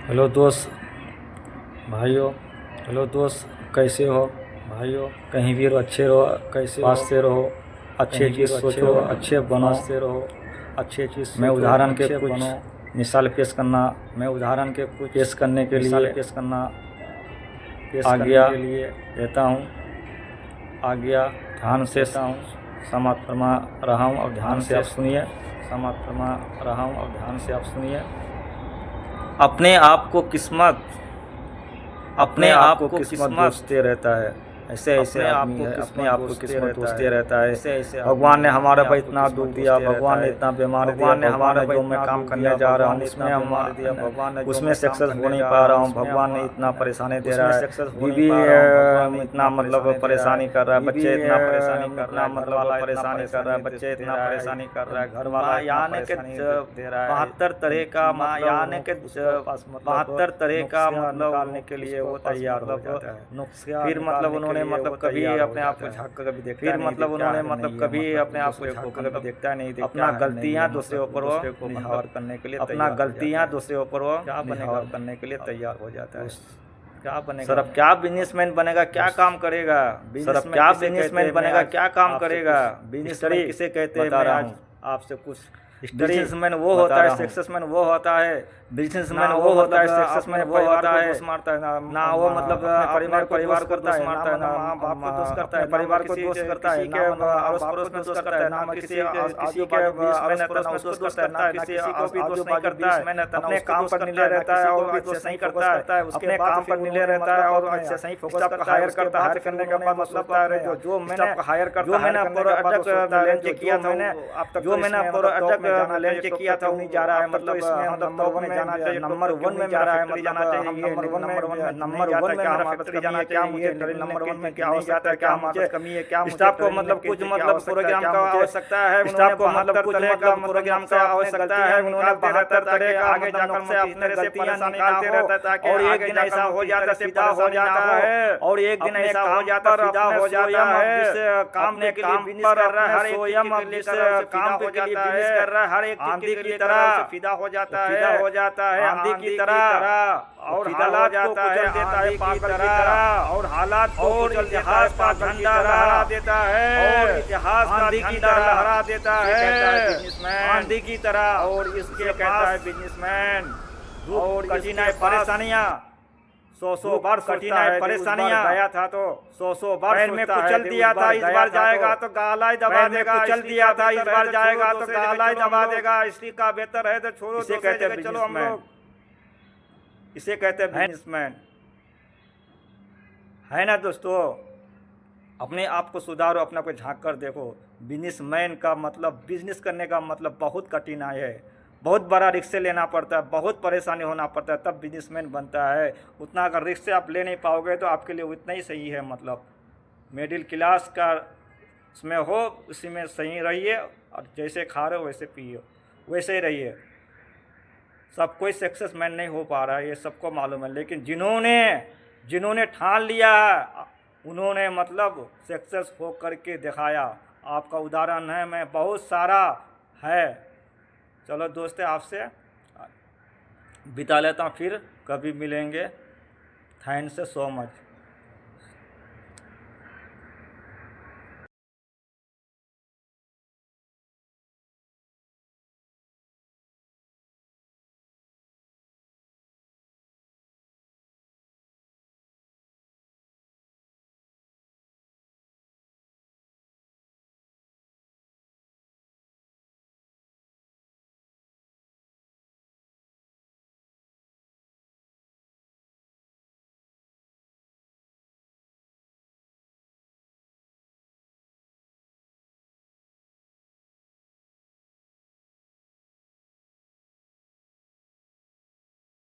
Hello दोस्त भाइयों। Hello दोस्त, कैसे हो भाइयों? कहीं भी रहो, अच्छे रहो, कैसे पास से रहो, अच्छे चीज़ सोचो, अच्छे बनो से रहो, अच्छे चीज़। मैं उदाहरण के कुछ मिसाल पेश करना मैं उदाहरण के कुछ पेश करने के लिए पेश करना आज्ञा के लिए देता हूँ। आज्ञा ध्यान से समाप्त फरमा रहा हूँ और ध्यान से आप सुनिए। समाप्त फरमा रहा हूँ और ध्यान से आप सुनिए। अपने आप को किस्मत दोषते रहता है। ऐसे आदमी है, अपने आप को किस्मत दोषते रहता है। भगवान ने हमारे पर इतना दुख दिया, भगवान ने इतना बीमारी दिया, भगवान ने जो मैं काम करने जा रहा हूँ उसमें सक्सेस हो नहीं पा रहा हूँ। भगवान ने इतना परेशानी दे रहा है, बीवी इतना मतलब परेशानी कर रहा है, बच्चे इतना परेशानी कर रहा है, मतलब परेशानी कर रहा है, बच्चे इतना परेशानी कर रहा है, घर वाला यानी के 72 तरह का यानी के 72 तरह का मतलब निकालने के लिए वो तैयार हो जाता है। फिर मतलब उन्होंने मतलब कभी अपने आप को झांक कर कभी देखता, फिर मतलब उन्होंने मतलब कभी अपने आप को झांक कर कभी देखता नहीं, अपना गलतियां दूसरे ऊपर वो निहावर करने के लिए, अपना गलतियां दूसरे ऊपर वो निहावर करने के लिए तैयार हो जाता है। क्या बनेगा सर? अब क्या बिजनेसमैन बनेगा, क्या काम करेगा सर? अब क्या बिजनेसमैन बनेगा, क्या काम करेगा? बिजनेसमैन किसे कहते हैं? मैं आज आपसे कुछ बिजनेसमैन वो होता है, सक्सेसमैन वो होता है, बिजनेसमैन वो होता है, सक्सेसमैन वो होता है मारता है ना वो मतलब परिवार को दोष मारता है, ना माँ बाप को दोष करता है, परिवार को दोष करता है, किसी के अड़ोस पड़ोस में दोष करता है, ना किसी के अड़ोस पड़ोस में दोष करता है, ना किसी को भी दोष नहीं करता है, अपने काम पर निले रहता है और भी दोष नहीं करता है, अपने काम पर निले रहता है और अच्छे सही फोकस करता है। हायर करता है करने का मतलब है जो मैंने हायर करता है, जो मैंने प्रोडक्ट लॉन्च किया था, मैंने अब तक जो मैंने प्रोडक्ट लॉन्च किया था नहीं जा रहा है, मतलब इसमें नंबर 1 में जाना चाहिए, नंबर 1 में जा रहा है, मतलब जाना चाहिए नंबर 1 में मेरा फैक्ट्री जाना चाहिए, नंबर 1 में क्या हो जाता है, क्या मुझे कमी है, क्या स्टाफ को मतलब कुछ मतलब प्रोग्राम का आवश्यकता है, स्टाफ को मतलब कुछ मतलब प्रोग्राम का आवश्यकता है, उन्होंने 72 तरह का आगे जाकर से अपने गलतियां निकालते रहता है ताकि और एक दिन ऐसा हो जाता सीधा हो जाता है, और एक दिन ऐसा हो जाता सीधा हो जाता है, जिस काम के लिए बिजनेस कर रहा है हर स्वयं जिस काम के लिए बिजनेस कर रहा है हर एक आंधी की तरह फिदा हो जाता है, आंधी की तरह और हालात को कुचल देता है पागल की तरह, और हालात को इतिहास का झंडा लहरा देता है, और इतिहास का झंडा लहरा देता है आंधी की तरह। और इसके कहता है बिजनेसमैन और कठिनाई परेशानियां 100 बार कठिनाई परेशानियां गया था तो 100 बार में कुचल दिया था, इस बार जाएगा तो गालाई दबा देगा, कुचल दिया था इस बार जाएगा तो गालाई दबा देगा, इसी का बेहतर है तो छोड़ो। इसे कहते हैं चलो हम लोग, इसे कहते हैं बिजनेसमैन, है ना दोस्तों? अपने आप को सुधारो, अपने आप को झांक कर देखो। बिजनेसमैन का मतलब बिजनेस करने का मतलब बहुत कठिनाई है, बहुत बड़ा रिस्क लेना पड़ता है, बहुत परेशानी होना पड़ता है, तब बिजनेसमैन बनता है। उतना अगर रिस्क आप ले नहीं पाओगे तो आपके लिए उतना ही सही है, मतलब मिडिल क्लास का उसमें हो उसी में सही रहिए, और जैसे खा रहे हो वैसे पिए वैसे ही रहिए। सब कोई सक्सेसमैन नहीं हो पा रहा है, ये सबको मालूम है, लेकिन जिन्होंने ठान लिया है उन्होंने मतलब सक्सेस हो करके दिखाया। आपका उदाहरण है, मैं बहुत सारा है। चलो दोस्त, आपसे बिता लेता हूँ, फिर कभी मिलेंगे। Thanks so much.